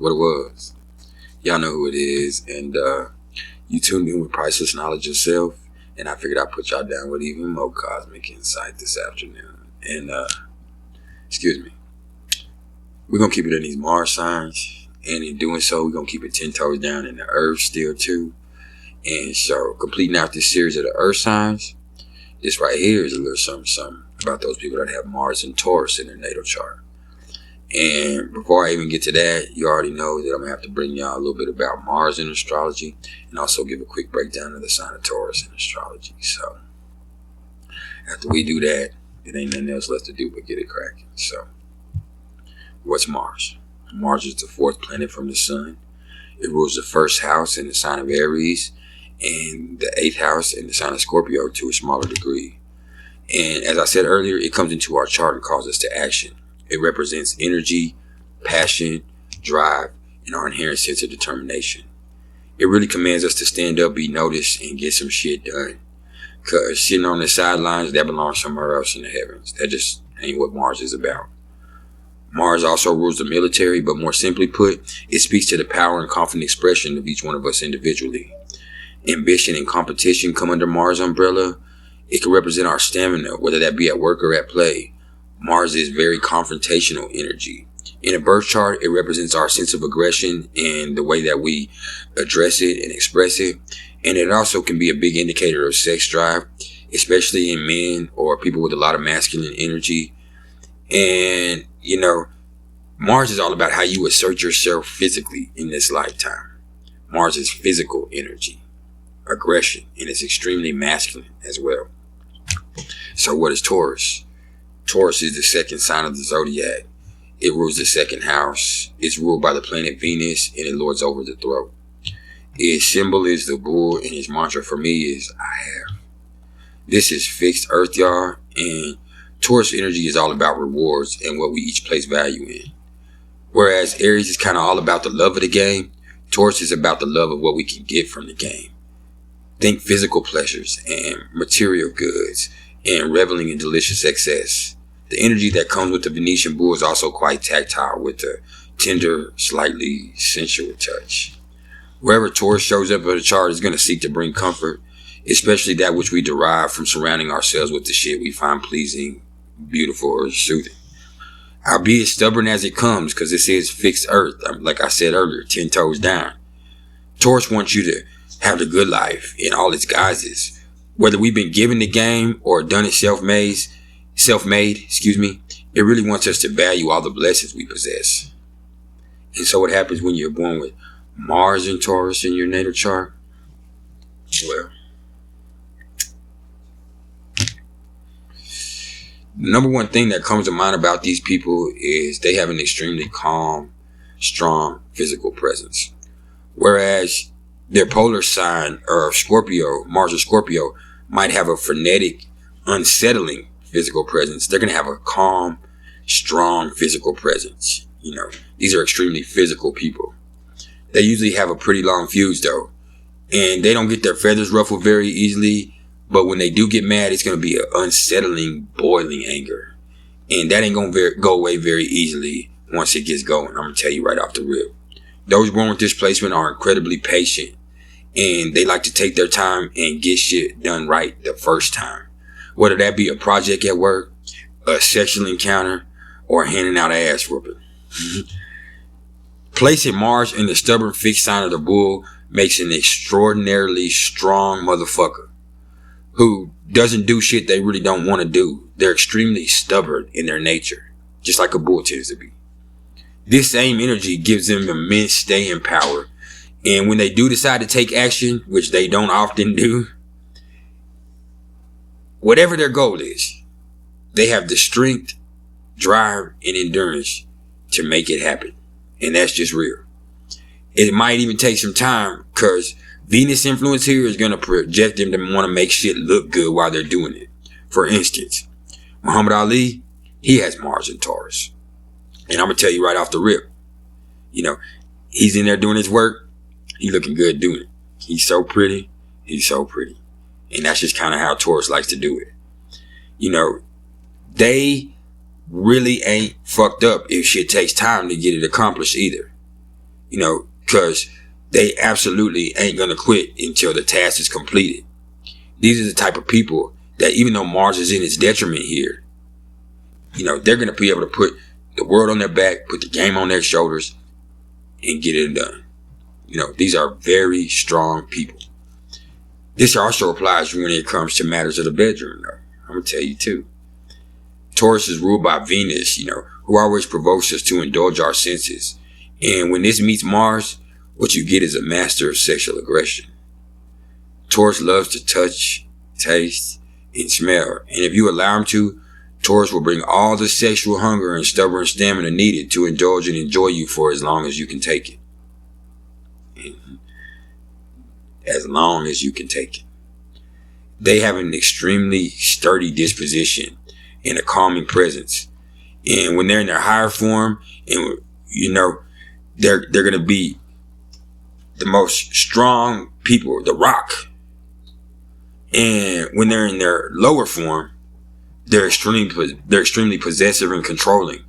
what it was. Y'all know who it is. And you tuned in with Priceless Knowledge yourself. And I figured I'd put y'all down with even more cosmic insight this afternoon. And, excuse me. We're going to keep it in these Mars signs. And in doing so, we're going to keep it 10 toes down in the Earth still, too. And so, completing out this series of the Earth signs, this right here is a little something about those people that have Mars and Taurus in their natal chart. And before I even get to that, you already know that I'm going to have to bring y'all a little bit about Mars in astrology and also give a quick breakdown of the sign of Taurus in astrology. So, after we do that, it ain't nothing else left to do but get it cracking. So, what's Mars? Mars is the fourth planet from the sun. It rules the first house in the sign of Aries and the 8th house in the sign of Scorpio to a smaller degree. And as I said earlier, it comes into our chart and calls us to action. It represents energy, passion, drive, and our inherent sense of determination. It really commands us to stand up, be noticed, and get some shit done. Because sitting on the sidelines, that belongs somewhere else in the heavens. That just ain't what Mars is about. Mars also rules the military, but more simply put, it speaks to the power and confident expression of each one of us individually. Ambition and competition come under Mars' umbrella. It can represent our stamina, whether that be at work or at play. Mars is very confrontational energy. In a birth chart, it represents our sense of aggression and the way that we address it and express it. And it also can be a big indicator of sex drive, especially in men or people with a lot of masculine energy. And, you know, Mars is all about how you assert yourself physically in this lifetime. Mars is physical energy, aggression, and it's extremely masculine as well. So what is Taurus? Taurus is the second sign of the zodiac. It rules the second house. It's ruled by the planet Venus, and it lords over the throat. Its symbol is the bull, and its mantra for me is I have. This is fixed earth, y'all, and Taurus energy is all about rewards and what we each place value in. Whereas Aries is kind of all about the love of the game, Taurus is about the love of what we can get from the game. Think physical pleasures and material goods and reveling in delicious excess. The energy that comes with the Venetian bull is also quite tactile with a tender, slightly sensual touch. Wherever Taurus shows up in the chart is going to seek to bring comfort, especially that which we derive from surrounding ourselves with the shit we find pleasing, beautiful, or soothing. I'll be as stubborn as it comes because this is fixed earth. Like I said earlier, 10 toes down. Taurus wants you to have the good life in all its guises. Whether we've been given the game or done it self-made, it really wants us to value all the blessings we possess. And so what happens when you're born with Mars and Taurus in your natal chart? Well, the number one thing that comes to mind about these people is they have an extremely calm, strong physical presence. Whereas their polar sign or Scorpio, Mars or Scorpio, might have a frenetic, unsettling physical presence. They're going to have a calm, strong physical presence. You know, these are extremely physical people. They usually have a pretty long fuse though, and they don't get their feathers ruffled very easily. But when they do get mad, it's going to be an unsettling, boiling anger. And that ain't going to go away very easily once it gets going. I'm going to tell you right off the rip. Those born with displacement are incredibly patient. And they like to take their time and get shit done right the first time. Whether that be a project at work, a sexual encounter, or handing out ass whooping. Placing Mars in the stubborn fixed sign of the bull makes an extraordinarily strong motherfucker who doesn't do shit they really don't want to do. They're extremely stubborn in their nature, just like a bull tends to be. This same energy gives them immense staying power. And when they do decide to take action, which they don't often do, whatever their goal is, they have the strength, drive, and endurance to make it happen. And that's just real. It might even take some time because Venus influence here is going to project them to want to make shit look good while they're doing it. For instance, Muhammad Ali, he has Mars and Taurus. And I'm going to tell you right off the rip, you know, he's in there doing his work. He looking good doing it. He's so pretty. He's so pretty. And that's just kind of how Taurus likes to do it. You know, they really ain't fucked up if shit takes time to get it accomplished either. because they absolutely ain't going to quit until the task is completed. These are the type of people that, even though Mars is in its detriment here, they're going to be able to put the world on their back, put the game on their shoulders, and get it done. These are very strong people. This also applies when it comes to matters of the bedroom, though. I'm going to tell you, too. Taurus is ruled by Venus, who always provokes us to indulge our senses. And when this meets Mars, what you get is a master of sexual aggression. Taurus loves to touch, taste, and smell. And if you allow him to, Taurus will bring all the sexual hunger and stubborn stamina needed to indulge and enjoy you for as long as you can take it. As long as you can take it. They have an extremely sturdy disposition and a calming presence. And when they're in their higher form, and they're going to be the most strong people, the Rock. And when they're in their lower form, they're extremely possessive and controlling.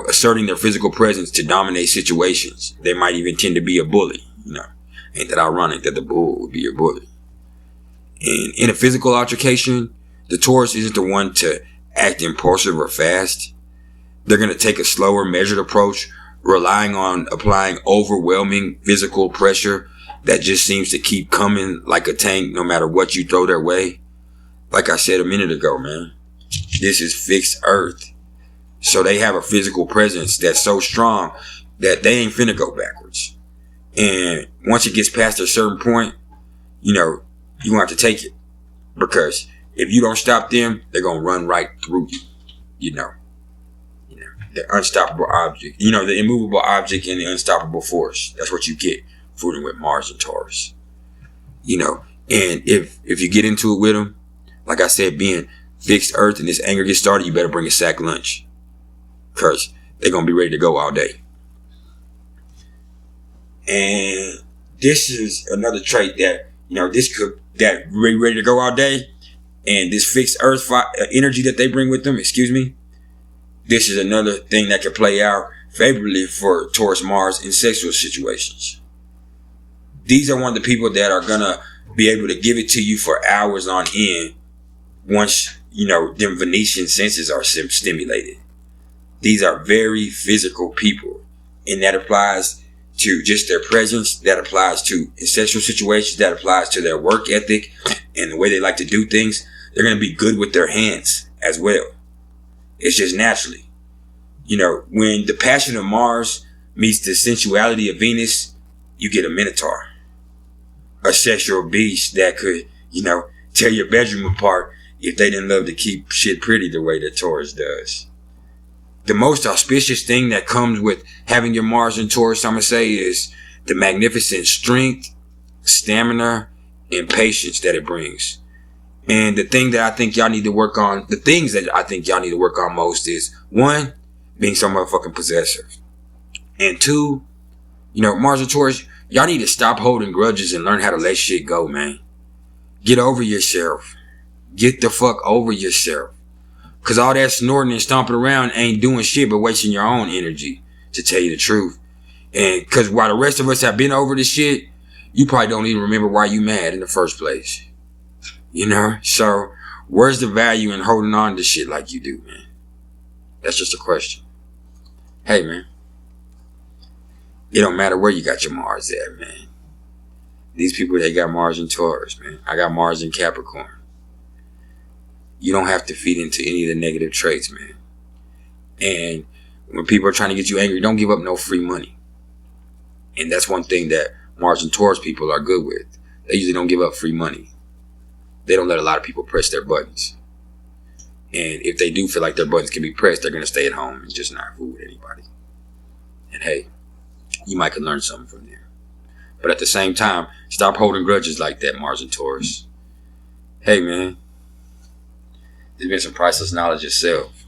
Asserting their physical presence to dominate situations. They might even tend to be a bully. Ain't that ironic that the bull would be your bully? And in a physical altercation, the Taurus isn't the one to act impulsive or fast. They're going to take a slower, measured approach, relying on applying overwhelming physical pressure that just seems to keep coming like a tank no matter what you throw their way. Like I said a minute ago, man, this is fixed Earth. So they have a physical presence that's so strong that they ain't finna go backwards. And once it gets past a certain point, you gonna have to take it. Because if you don't stop them, they're gonna run right through you. The unstoppable object. The immovable object and the unstoppable force. That's what you get fooling with Mars and Taurus. And if you get into it with them, like I said, being fixed Earth and this anger gets started, you better bring a sack lunch. Because they're gonna be ready to go all day. And this is another trait that, that ready to go all day. And this fixed Earth energy that they bring with them, this is another thing that could play out favorably for Taurus Mars in sexual situations. These are one of the people that are going to be able to give it to you for hours on end once, them Venetian senses are stimulated. These are very physical people. And that applies to just their presence, that applies to sexual situations, that applies to their work ethic and the way they like to do things. They're going to be good with their hands as well. It's just naturally. When the passion of Mars meets the sensuality of Venus, you get a Minotaur. A sexual beast that could, tear your bedroom apart if they didn't love to keep shit pretty the way that Taurus does. The most auspicious thing that comes with having your Mars in Taurus, I'm going to say, is the magnificent strength, stamina, and patience that it brings. And the thing that I think y'all need to work on, most is, one, being so motherfucking possessive. And two, Mars and Taurus, y'all need to stop holding grudges and learn how to let shit go, man. Get over yourself. Get the fuck over yourself. Cause all that snorting and stomping around ain't doing shit but wasting your own energy, to tell you the truth. And cause while the rest of us have been over this shit, you probably don't even remember why you mad in the first place. So where's the value in holding on to shit like you do, man? That's just a question. Hey, man. It don't matter where you got your Mars at, man. These people, they got Mars in Taurus, man. I got Mars in Capricorn. You don't have to feed into any of the negative traits, man. And when people are trying to get you angry, don't give up no free money. And that's one thing that Mars and Taurus people are good with. They usually don't give up free money. They don't let a lot of people press their buttons. And if they do feel like their buttons can be pressed, they're going to stay at home and just not fool with anybody. And hey, you might could learn something from there. But at the same time, stop holding grudges like that, Mars and Taurus. Hey, man. There's been some priceless knowledge yourself.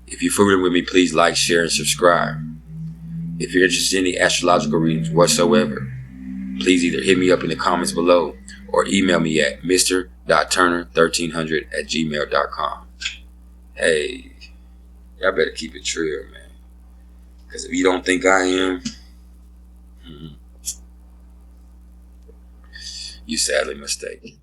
If you're fooling with me, please like, share, and subscribe. If you're interested in any astrological readings whatsoever, please either hit me up in the comments below or email me at mr.turner1300@gmail.com. Hey, y'all better keep it real, man. Because if you don't think I am, You sadly mistaken.